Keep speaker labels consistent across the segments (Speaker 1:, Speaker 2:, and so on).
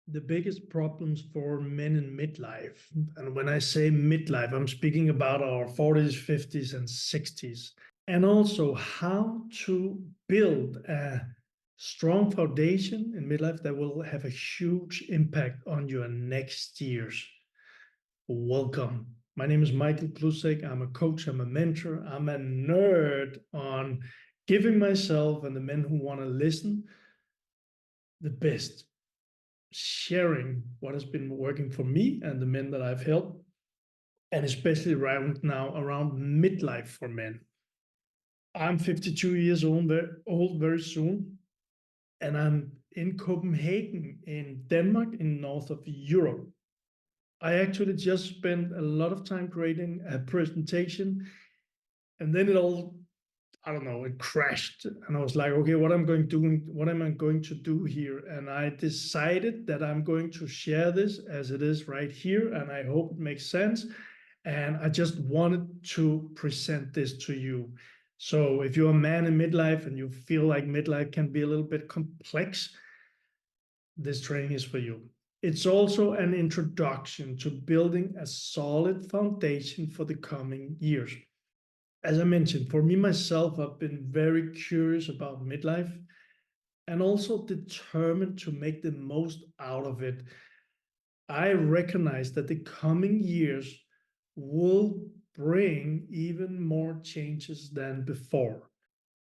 Speaker 1: The biggest problems for men in midlife. And when I say midlife, I'm speaking about our 40s, 50s, and 60s. And also how to build a strong foundation in midlife that will have a huge impact on your next years. Welcome. My name is Michael Pluszek. I'm a coach, I'm a mentor, I'm a nerd on giving myself and the men who want to listen the best, sharing what has been working for me and the men that I've helped, and especially around midlife for men. I'm 52 years old very soon, and I'm in Copenhagen, in Denmark, in north of Europe. I actually just spent a lot of time creating a presentation, and then I don't know, it crashed. And I was like, okay, what am I going to do here? And I decided that I'm going to share this as it is right here. And I hope it makes sense. And I just wanted to present this to you. So if you're a man in midlife and you feel like midlife can be a little bit complex, this training is for you. It's also an introduction to building a solid foundation for the coming years. As I mentioned, for me myself, I've been very curious about midlife and also determined to make the most out of it. I recognize that the coming years will bring even more changes than before.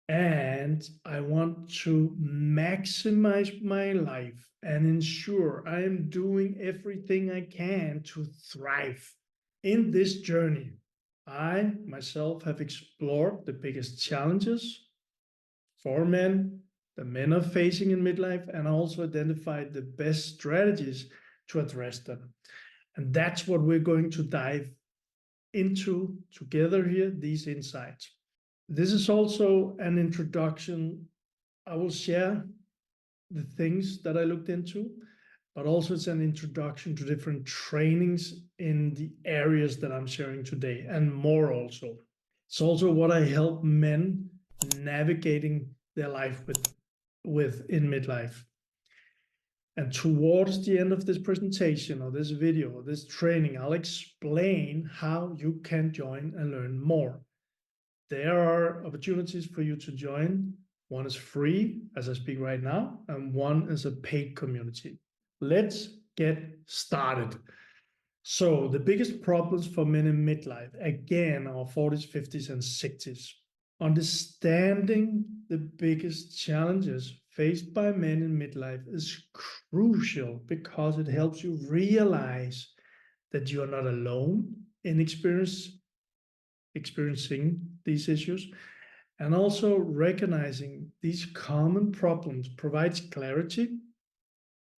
Speaker 1: And I want to maximize my life and ensure I am doing everything I can to thrive in this journey. I myself have explored the biggest challenges for men, the men are facing in midlife, and also identified the best strategies to address them. And that's what we're going to dive into together here, these insights. This is also an introduction. I will share the things that I looked into, but also it's an introduction to different trainings in the areas that I'm sharing today and more also. It's also what I help men navigating their life with in midlife. And towards the end of this presentation or this video or this training, I'll explain how you can join and learn more. There are opportunities for you to join. One is free, as I speak right now, and one is a paid community. Let's get started. So, the biggest problems for men in midlife, again, our 40s, 50s, and 60s. Understanding the biggest challenges faced by men in midlife is crucial because it helps you realize that you are not alone in experiencing these issues, and also recognizing these common problems provides clarity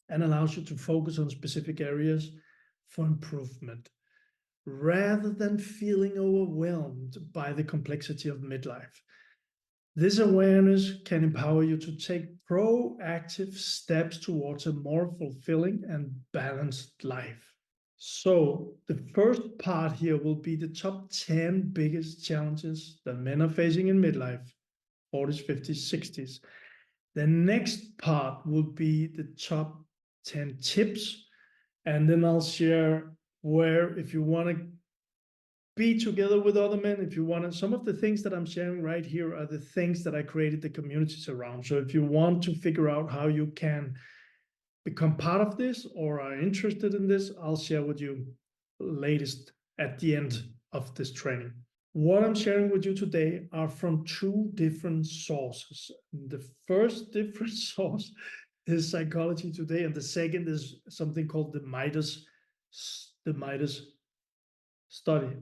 Speaker 1: and allows you to focus on specific areas for improvement rather than feeling overwhelmed by the complexity of midlife. This awareness can empower you to take proactive steps towards a more fulfilling and balanced life. So, the first part here will be the top 10 biggest challenges that men are facing in midlife, 40s, 50s, 60s. The next part will be the top 10 tips. And then I'll share where, if you want to be together with other men, if you want to, some of the things that I'm sharing right here are the things that I created the communities around. So if you want to figure out how you can become part of this or are interested in this, I'll share with you latest at the end of this training. What I'm sharing with you today are from two different sources. The first different source is Psychology Today, and the second is something called the Midas study.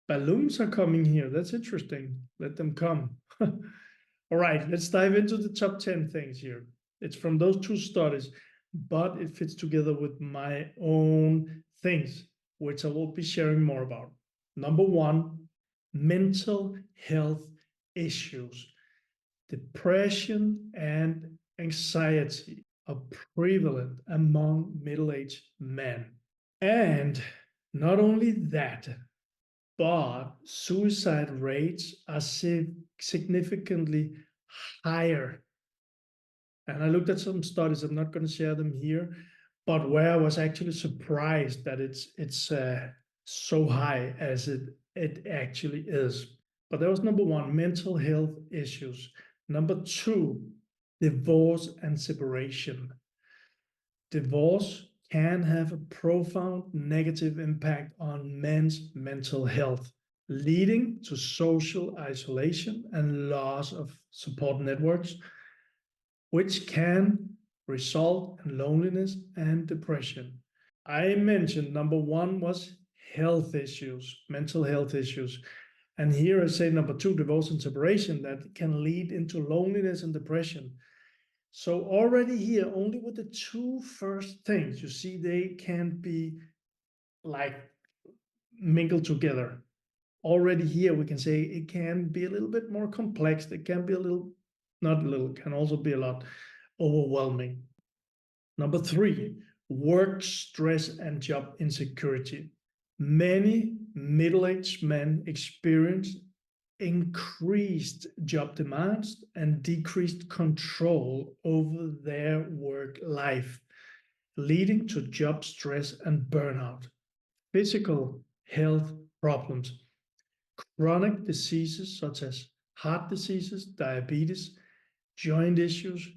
Speaker 1: Balloons are coming here. That's interesting. Let them come. All right, let's dive into the top 10 things here. It's from those two studies, but it fits together with my own things, which I will be sharing more about. Number one, mental health issues. Depression and anxiety are prevalent among middle-aged men. And not only that, but suicide rates are significantly higher And I looked at some studies, I'm not going to share them here, but where I was actually surprised that it's so high as it actually is. But that was number one, mental health issues. Number two, divorce and separation. Divorce can have a profound negative impact on men's mental health, leading to social isolation and loss of support networks, which can result in loneliness and depression. I mentioned number one was health issues, mental health issues. And here I say number two, divorce and separation, that can lead into loneliness and depression. So already here, only with the two first things, you see they can be like mingled together. Already here, we can say it can be a little bit more complex. It can be a little, not a little, can also be a lot overwhelming. Number three, work stress and job insecurity. Many middle-aged men experience increased job demands and decreased control over their work life, leading to job stress and burnout. Physical health problems, chronic diseases such as heart diseases, diabetes, joint issues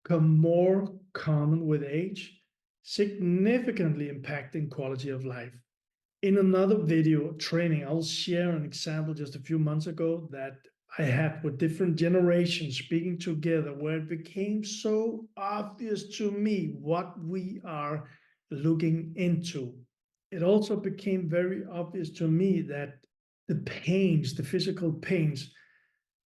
Speaker 1: become more common with age, significantly impacting quality of life. In another video training, I'll share an example just a few months ago that I had with different generations speaking together, where it became so obvious to me what we are looking into. It also became very obvious to me that the pains, the physical pains,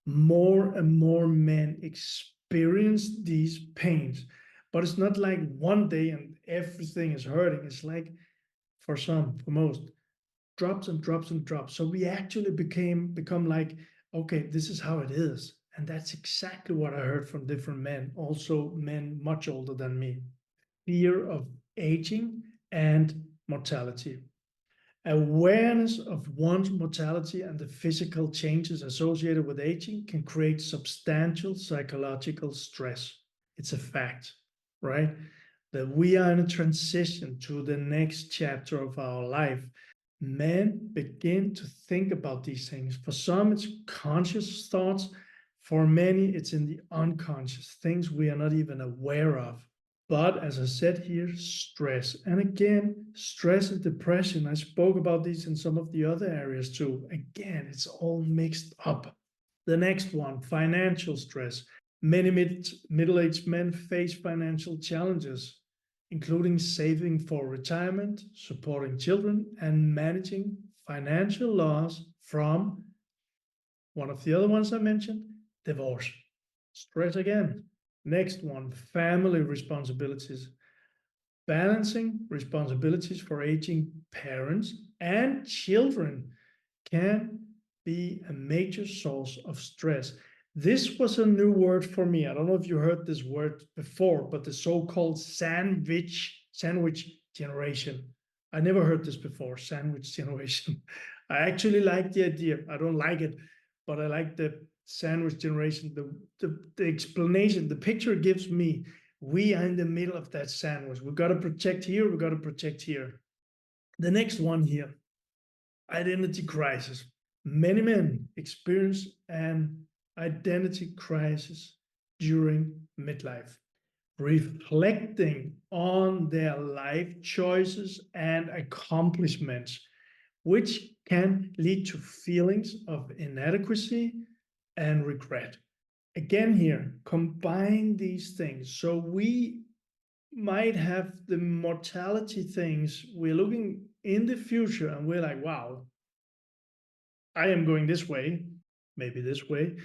Speaker 1: more and more men experience these pains. But it's not like one day and everything is hurting. It's like, for some, for most, drops and drops and drops. So we actually become like, okay, this is how it is. And that's exactly what I heard from different men, also men much older than me. Fear of aging and mortality. Awareness of one's mortality and the physical changes associated with aging can create substantial psychological stress. It's a fact, right? That we are in a transition to the next chapter of our life. Men begin to think about these things. For some, it's conscious thoughts. For many, it's in the unconscious, things we are not even aware of. But as I said here, stress. And again, stress and depression, I spoke about these in some of the other areas too. Again, it's all mixed up. The next one, financial stress. Many middle-aged men face financial challenges, including saving for retirement, supporting children, and managing financial loss from one of the other ones I mentioned, divorce. Stress again. Next one, family responsibilities. Balancing responsibilities for aging parents and children can be a major source of stress. This was a new word for me. I don't know if you heard this word before, but the so-called sandwich generation. I never heard this before, sandwich generation. I actually like the idea. I don't like it, but I like the sandwich generation. The explanation, the picture it gives me, we are in the middle of that sandwich. We got to protect here, we got to protect here. The next one here, identity crisis. Many men experience an identity crisis during midlife, reflecting on their life choices and accomplishments, which can lead to feelings of inadequacy and regret. Again here, combine these things. So we might have the mortality things. We're looking in the future and we're like, wow, I am going this way, maybe this way.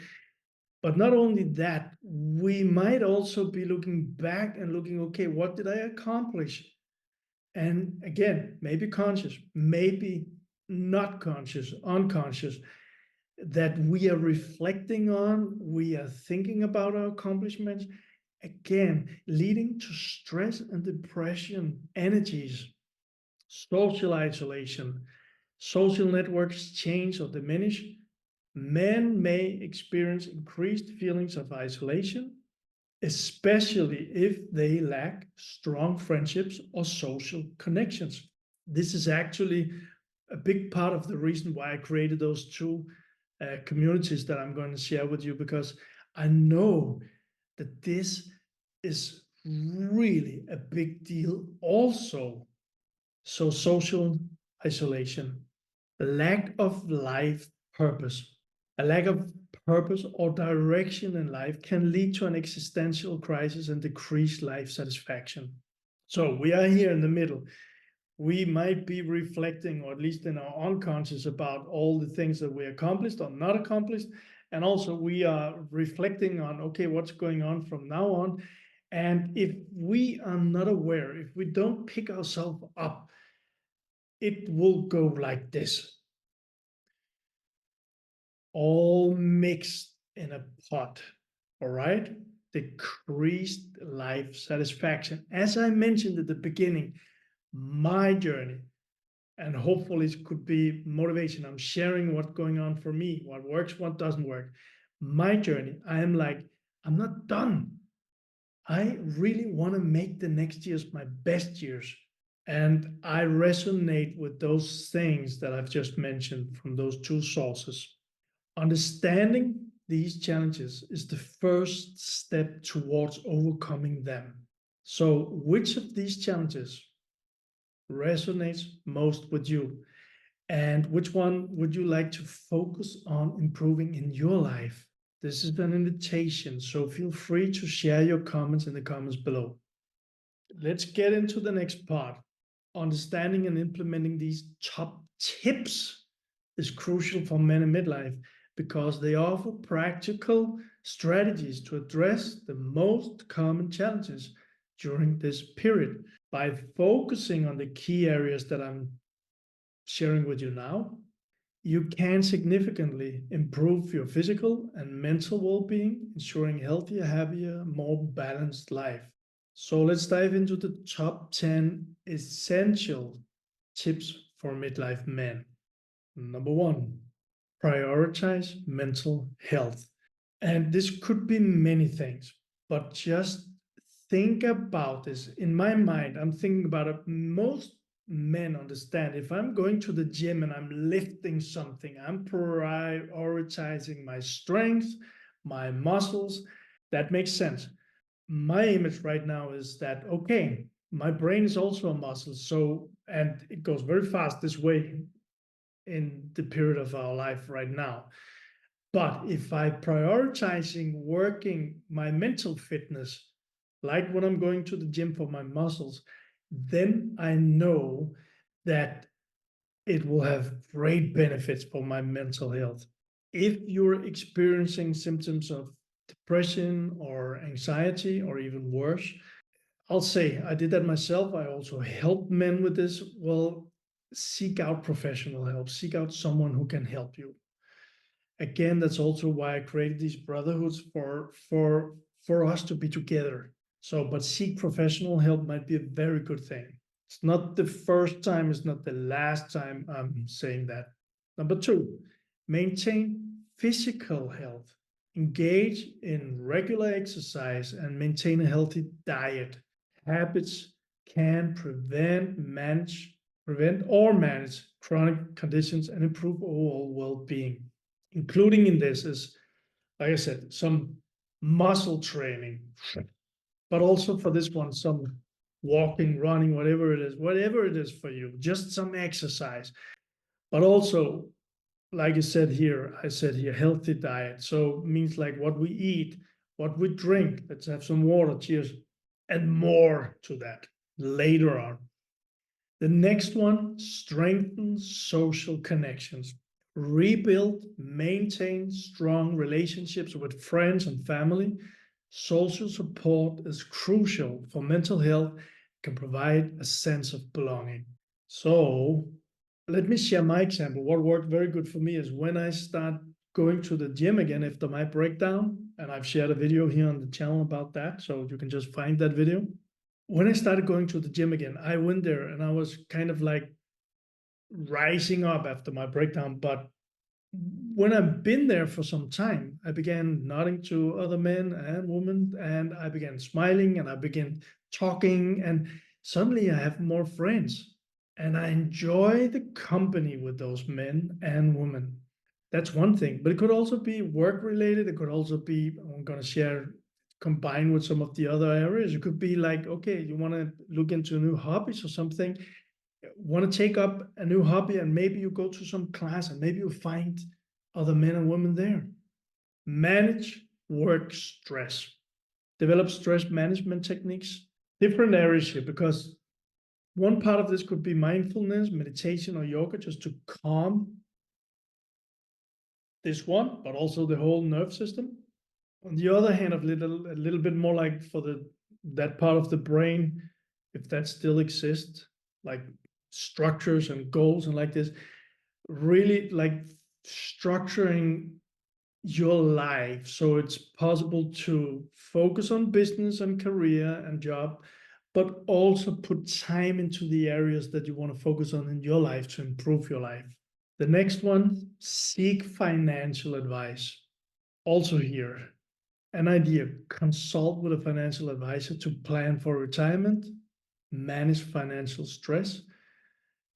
Speaker 1: But not only that, we might also be looking back and looking, okay, what did I accomplish? And again, maybe conscious, maybe not conscious, unconscious, that we are reflecting on, we are thinking about our accomplishments, again, leading to stress and depression energies, social isolation, social networks change or diminish. Men may experience increased feelings of isolation, especially if they lack strong friendships or social connections. This is actually a big part of the reason why I created those two communities that I'm going to share with you, because I know that this is really a big deal also. So, social isolation, lack of life purpose, a lack of purpose or direction in life can lead to an existential crisis and decreased life satisfaction. So, we are here in the middle. We might be reflecting, or at least in our unconscious, about all the things that we accomplished or not accomplished. And also, we are reflecting on, okay, what's going on from now on. And if we are not aware, if we don't pick ourselves up, it will go like this, all mixed in a pot. All right. Decreased life satisfaction. As I mentioned at the beginning, my journey, and hopefully it could be motivation. I'm sharing what's going on for me, what works, what doesn't work. My journey, I am like, I'm not done. I really want to make the next years my best years. And I resonate with those things that I've just mentioned from those two sources. Understanding these challenges is the first step towards overcoming them. So, which of these challenges resonates most with you? And which one would you like to focus on improving in your life? This is an invitation, so feel free to share your comments in the comments below. Let's get into the next part. Understanding and implementing these top tips is crucial for men in midlife because they offer practical strategies to address the most common challenges during this period. By focusing on the key areas that I'm sharing with you now, you can significantly improve your physical and mental well-being, ensuring healthier, happier, more balanced life. So let's dive into the top 10 essential tips for midlife men. Number one, prioritize mental health. And this could be many things, but just think about this. In my mind, I'm thinking about it. Most men understand if I'm going to the gym and I'm lifting something, I'm prioritizing my strength, my muscles. That makes sense. My image right now is that, okay, my brain is also a muscle. So, and it goes very fast this way in the period of our life right now. But if I prioritizing working my mental fitness, like when I'm going to the gym for my muscles, then I know that it will have great benefits for my mental health. If you're experiencing symptoms of depression or anxiety, or even worse, I'll say I did that myself. I also help men with this. Well, seek out professional help, seek out someone who can help you. Again, that's also why I created these brotherhoods for us to be together. So, but seek professional help might be a very good thing. It's not the first time, it's not the last time I'm saying that. Number two, maintain physical health. Engage in regular exercise and maintain a healthy diet. Habits can prevent or manage chronic conditions and improve overall well-being. Including in this is, like I said, some muscle training, but also for this one, some walking, running, whatever it is for you, just some exercise. But also, like I said here, healthy diet. So it means like what we eat, what we drink. Let's have some water, cheers, and more to that later on. The next one, strengthen social connections. Rebuild, maintain strong relationships with friends and family. Social support is crucial for mental health, can provide a sense of belonging. So let me share my example. What worked very good for me is when I start going to the gym again after my breakdown, and I've shared a video here on the channel about that, so you can just find that video. When I started going to the gym again, I went there and I was kind of like rising up after my breakdown, but when I've been there for some time, I began nodding to other men and women, and I began smiling and I began talking, and suddenly I have more friends and I enjoy the company with those men and women. That's one thing, but it could also be work related. It could also be, I'm going to share, combine with some of the other areas. It could be like, okay, you want to look into new hobbies or something, want to take up a new hobby, and maybe you go to some class and maybe you find other men and women there. Manage work stress. Develop stress management techniques. Different areas here, because one part of this could be mindfulness, meditation, or yoga, just to calm this one, but also the whole nerve system. On the other hand, a little bit more like for that part of the brain, if that still exists, like structures and goals and like this, really like structuring your life so it's possible to focus on business and career and job, but also put time into the areas that you want to focus on in your life to improve your life. The next one, seek financial advice. Also here, an idea, consult with a financial advisor to plan for retirement, manage financial stress,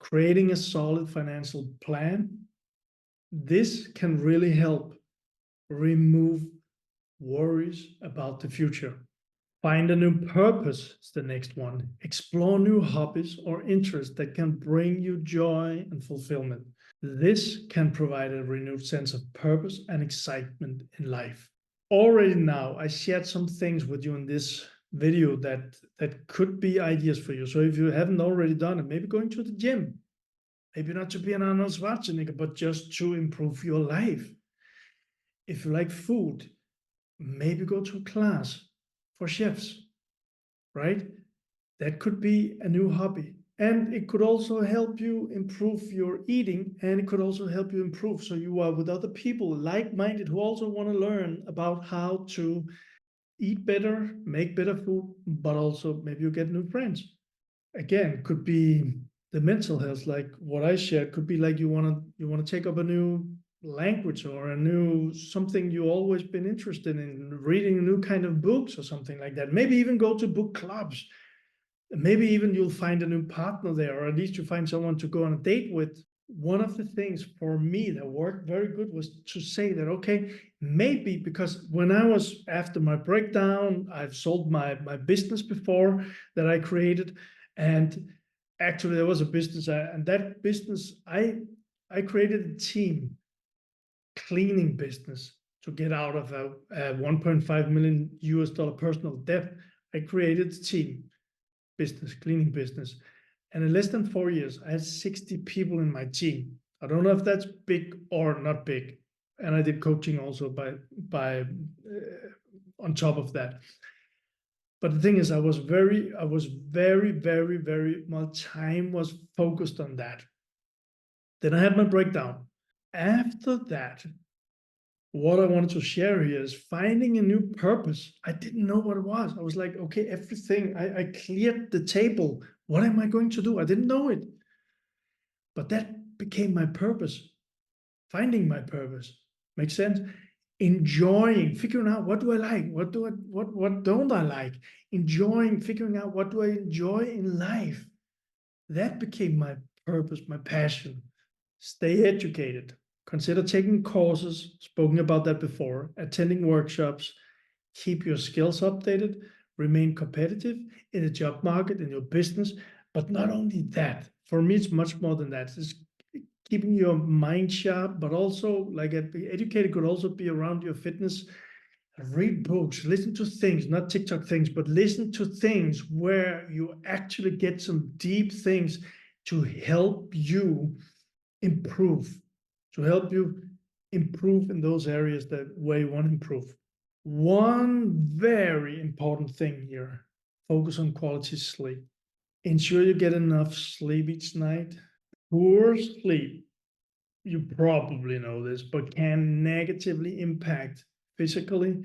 Speaker 1: creating a solid financial plan. This can really help remove worries about the future. Find a new purpose is the next one. Explore new hobbies or interests that can bring you joy and fulfillment. This can provide a renewed sense of purpose and excitement in life. Already now, I shared some things with you in this video that could be ideas for you. So if you haven't already done it, maybe going to the gym, maybe not to be an Arnold Schwarzenegger, but just to improve your life. If you like food, maybe go to a class for chefs, right? That could be a new hobby. And it could also help you improve your eating, and it could also help you improve. So you are with other people like-minded who also want to learn about how to eat better, make better food, but also maybe you get new friends. Again, could be the mental health, like what I shared, could be like you want to take up a new language or a new something you always been interested in, reading new kind of books or something like that. Maybe even go to book clubs. Maybe even you'll find a new partner there, or at least you find someone to go on a date with. One of the things for me that worked very good was to say that, okay, maybe because when I was after my breakdown, I've sold my business before that I created. And actually there was a business, and that business, I created a team, cleaning business, to get out of a 1.5 million US dollar personal debt. I created a team business, cleaning business. And in less than 4 years, I had 60 people in my team. I don't know if that's big or not big. And I did coaching also by on top of that. But the thing is, I was very, my time was focused on that. Then I had my breakdown. After that, what I wanted to share here is finding a new purpose. I didn't know what it was. I was like, okay, everything, I cleared the table. What am I going to do? I didn't know it. But that became my purpose. Finding my purpose. Makes sense? Enjoying, figuring out what do I like? What don't I like? Enjoying, figuring out what do I enjoy in life. That became my purpose, my passion. Stay educated. Consider taking courses, spoken about that before, attending workshops, keep your skills updated, remain competitive in the job market, in your business. But not only that, for me, it's much more than that. It's keeping your mind sharp, but also like educated could also be around your fitness. Read books, listen to things, not TikTok things, but listen to things where you actually get some deep things to help you improve, in those areas that where you want to improve. One very important thing here, focus on quality sleep. Ensure you get enough sleep each night. Poor sleep, you probably know this, but can negatively impact physically,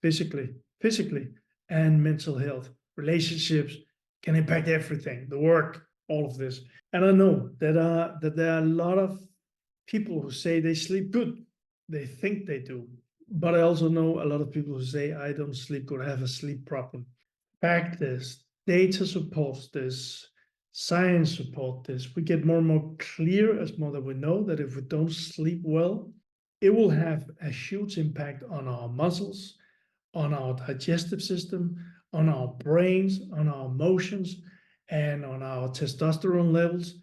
Speaker 1: physically, and mental health. Relationships can impact everything, the work, all of this. And I know that there are a lot of people who say they sleep good. They think they do. But I also know a lot of people who say, I don't sleep good, I have a sleep problem. Fact is, data supports this, science supports this. We get more and more clear as more that we know that if we don't sleep well, it will have a huge impact on our muscles, on our digestive system, on our brains, on our emotions, and on our testosterone levels,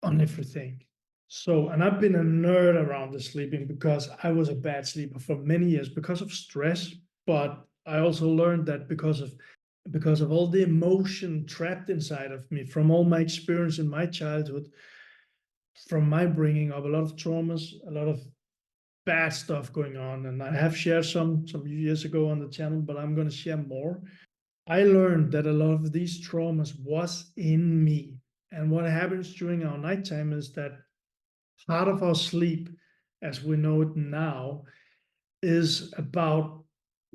Speaker 1: on everything. So, and I've been a nerd around the sleeping because I was a bad sleeper for many years because of stress, but I also learned that because of all the emotion trapped inside of me from all my experience in my childhood, from my bringing up, a lot of traumas, a lot of bad stuff going on. And I have shared some years ago on the channel, but I'm going to share more. I learned that a lot of these traumas was in me. And what happens during our nighttime is that part of our sleep, as we know it now, is about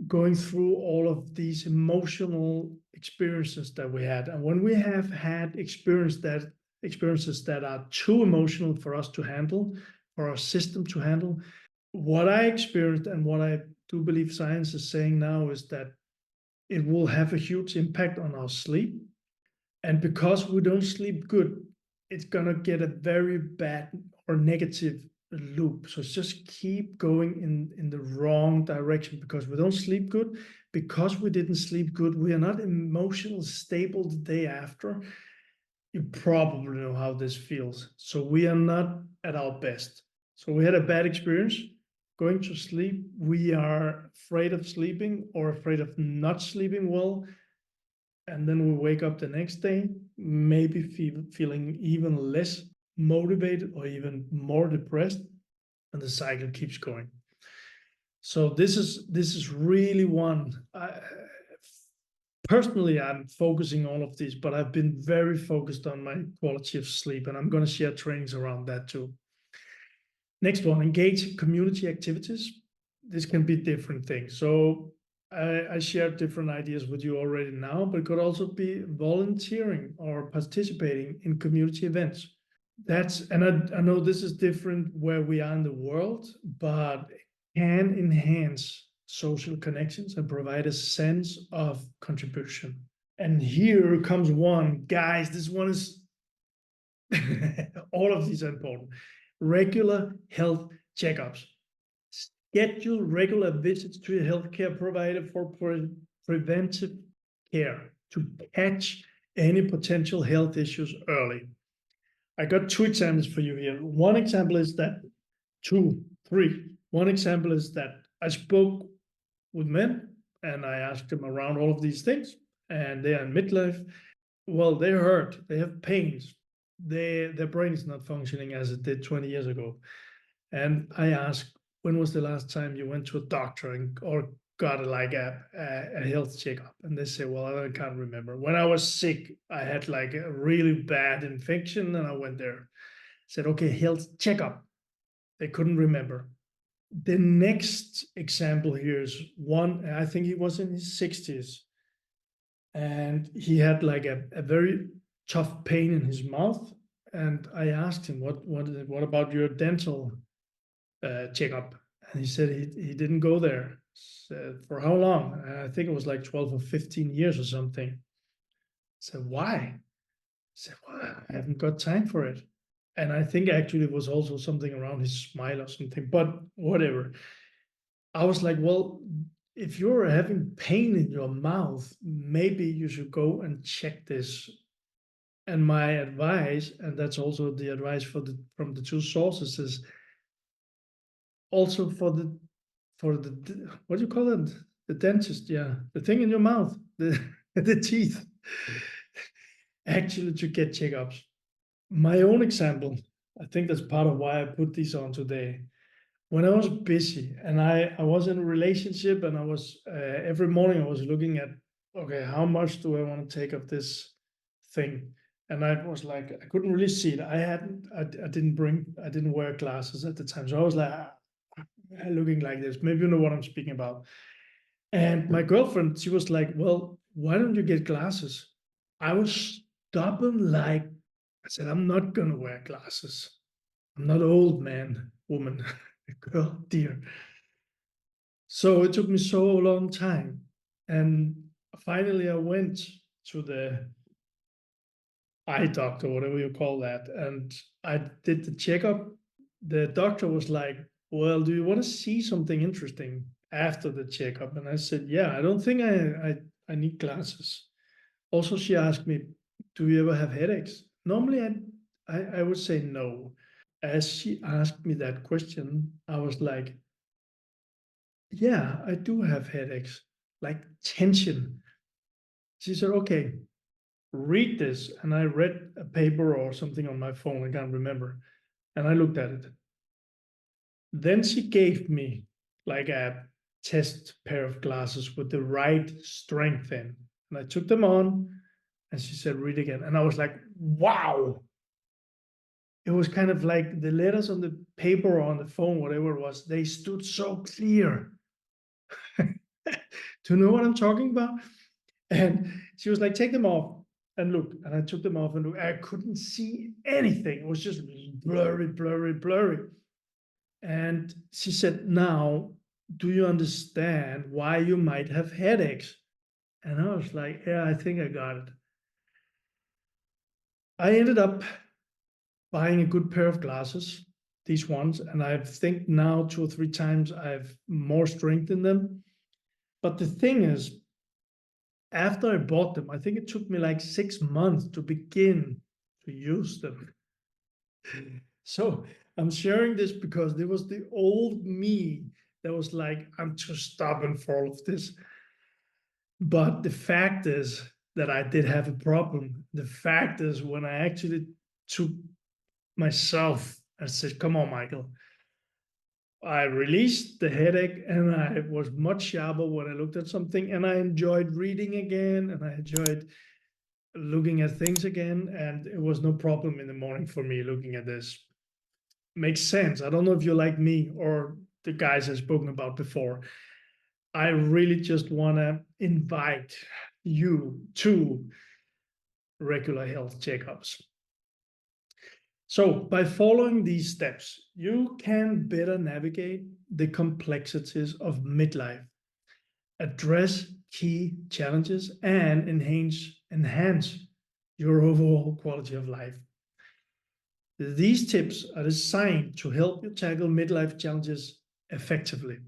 Speaker 1: going through all of these emotional experiences that we had. And when we have had experiences that are too emotional for us to handle, for our system to handle, what I experienced and what I do believe science is saying now is that it will have a huge impact on our sleep. And because we don't sleep good, it's gonna get a very bad or negative loop. So just keep going in the wrong direction because we don't sleep good. Because we didn't sleep good, we are not emotionally stable the day after. You probably know how this feels. So we are not at our best. So we had a bad experience going to sleep. We are afraid of sleeping or afraid of not sleeping well. And then we wake up the next day, maybe feeling even less motivated or even more depressed, and the cycle keeps going. So this is really one. Personally, I'm focusing all of this, but I've been very focused on my quality of sleep, and I'm going to share trainings around that too. Next one, engage community activities. This can be different things. So I shared different ideas with you already now, but it could also be volunteering or participating in community events. And I know this is different where we are in the world, but it can enhance social connections and provide a sense of contribution. And here comes one, guys, this one is all of these are important. Regular health checkups. Schedule regular visits to your healthcare provider for preventive care to catch any potential health issues early. I got two examples for you here. One example is that One example is that I spoke with men and I asked them around all of these things, and they are in midlife. Well, they're hurt, they have pains, their brain is not functioning as it did 20 years ago. And I asked, when was the last time you went to a doctor or got a health checkup? And they say, well, I can't remember. When I was sick, I had like a really bad infection and I went there. I said, okay, health checkup. They couldn't remember. The next example here is one, I think he was in his 60s. And he had like a very tough pain in his mouth. And I asked him, what about your dental checkup? And he said he didn't go there. Said, for how long? I think it was like 12 or 15 years or something. I said, why? I said, well, I haven't got time for it. And I think actually it was also something around his smile or something, but whatever. I was like, well, if you're having pain in your mouth, maybe you should go and check this. And my advice, and that's also the advice from the two sources, is also for the what do you call it? The dentist, yeah, the thing in your mouth, the the teeth, actually to get checkups. My own example, I think that's part of why I put these on today. When I was busy and I was in a relationship and I was every morning I was looking at, okay, how much do I want to take of this thing? And I was like, I couldn't really see it. I didn't wear glasses at the time. So I was like, looking like this. Maybe you know what I'm speaking about. And my girlfriend, she was like, well, why don't you get glasses? I was stubborn, like, I said, I'm not going to wear glasses. I'm not old, man, woman, girl, dear. So it took me so long time. And finally I went to the eye doctor, whatever you call that, and I did the checkup. The doctor was like, "Well, do you want to see something interesting after the checkup?" And I said, "Yeah, I don't think I need glasses." Also, she asked me, "Do you ever have headaches?" Normally, I would say no. As she asked me that question, I was like, "Yeah, I do have headaches, like tension." She said, "Okay, read this." And I read a paper or something on my phone, I can't remember. And I looked at it. Then she gave me like a test pair of glasses with the right strength in. And I took them on and she said, read again. And I was like, wow. It was kind of like the letters on the paper or on the phone, whatever it was, they stood so clear. Do you know what I'm talking about? And she was like, take them off and look. And I took them off and look. I couldn't see anything. It was just blurry, blurry, blurry. And she said, now, do you understand why you might have headaches? And I was like, yeah, I think I got it. I ended up buying a good pair of glasses, these ones, and I think now 2 or 3 times I've more strength in them. But the thing is, after I bought them, I think it took me like 6 months to begin to use them. So I'm sharing this because there was the old me that was like, I'm too stubborn for all of this. But the fact is that I did have a problem. The fact is, when I actually took myself and said, come on, Michael, I released the headache and I was much sharper when I looked at something, and I enjoyed reading again and I enjoyed looking at things again. And it was no problem in the morning for me looking at this. Makes sense. I don't know if you're like me or the guys I've spoken about before. I really just want to invite you to regular health checkups. So, by following these steps, you can better navigate the complexities of midlife, address key challenges, and enhance your overall quality of life. These tips are designed to help you tackle midlife challenges effectively.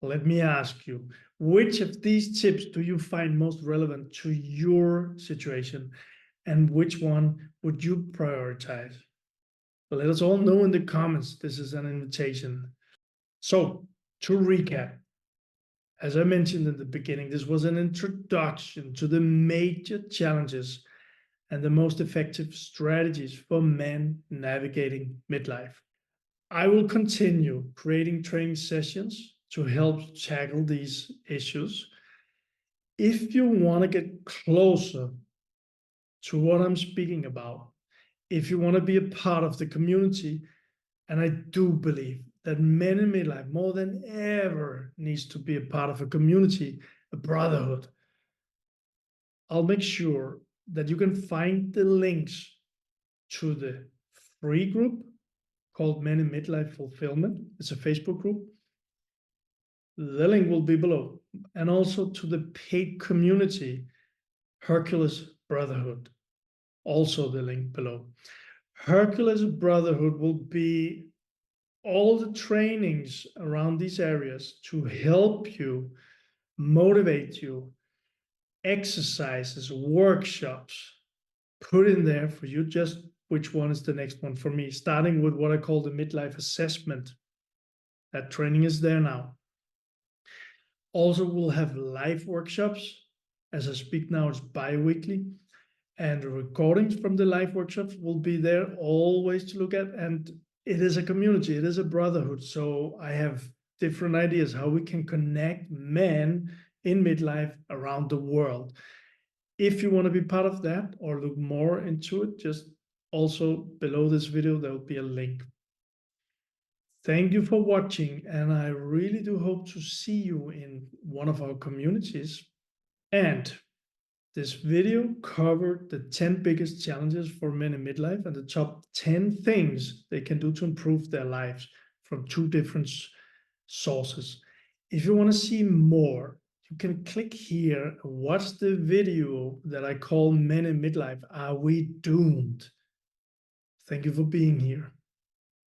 Speaker 1: Let me ask you, which of these tips do you find most relevant to your situation, and which one would you prioritize? Let us all know in the comments. This is an invitation. So, to recap, as I mentioned in the beginning, this was an introduction to the major challenges and the most effective strategies for men navigating midlife. I will continue creating training sessions to help tackle these issues. If you want to get closer to what I'm speaking about, if you want to be a part of the community, and I do believe that men in midlife more than ever needs to be a part of a community, a brotherhood, I'll make sure that you can find the links to the free group called Men in Midlife Fulfillment. It's a Facebook group. The link will be below. And also to the paid community, Hercules Brotherhood. Also the link below. Hercules Brotherhood will be all the trainings around these areas to help you, motivate you, exercises, workshops, put in there for you just which one is the next one for me, starting with what I call the midlife assessment. That training is there now. Also, we'll have live workshops. As I speak now, it's bi-weekly. And the recordings from the live workshops will be there always to look at. And it is a community, it is a brotherhood. So I have different ideas how we can connect men in midlife around the world. If you want to be part of that or look more into it, just also below this video, there will be a link. Thank you for watching, and I really do hope to see you in one of our communities. And This video covered the 10 biggest challenges for men in midlife and the top 10 things they can do to improve their lives from 2 different sources. If you want to see more, you can click here and watch the video that I call Men in Midlife. Are we doomed? Thank you for being here.